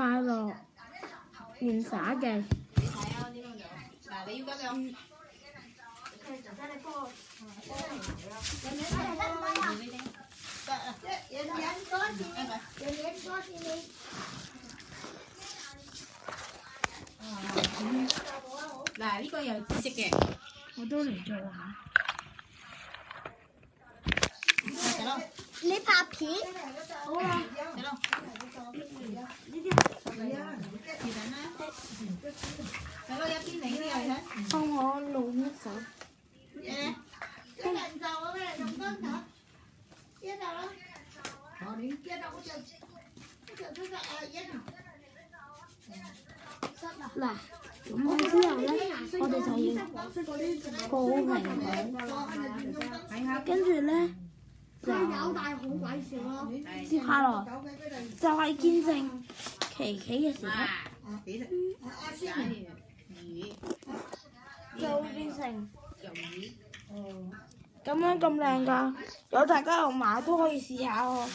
快樂玩耍嘅。你睇啊，呢個就嗱，你要咁樣。嗱，呢個有紫色嘅，我都嚟做下。細佬，你拍片？好啊，細佬，是但啦。細佬一邊嚟呢個睇，幫我弄一手。誒，嗱，咁之後咧，我哋就要鋪平佢，跟住咧就接下來就係見證琪琪嘅時候，幾隻魚，就會變成魷魚。咁樣咁靚㗎。有大家有買都可以試下喎。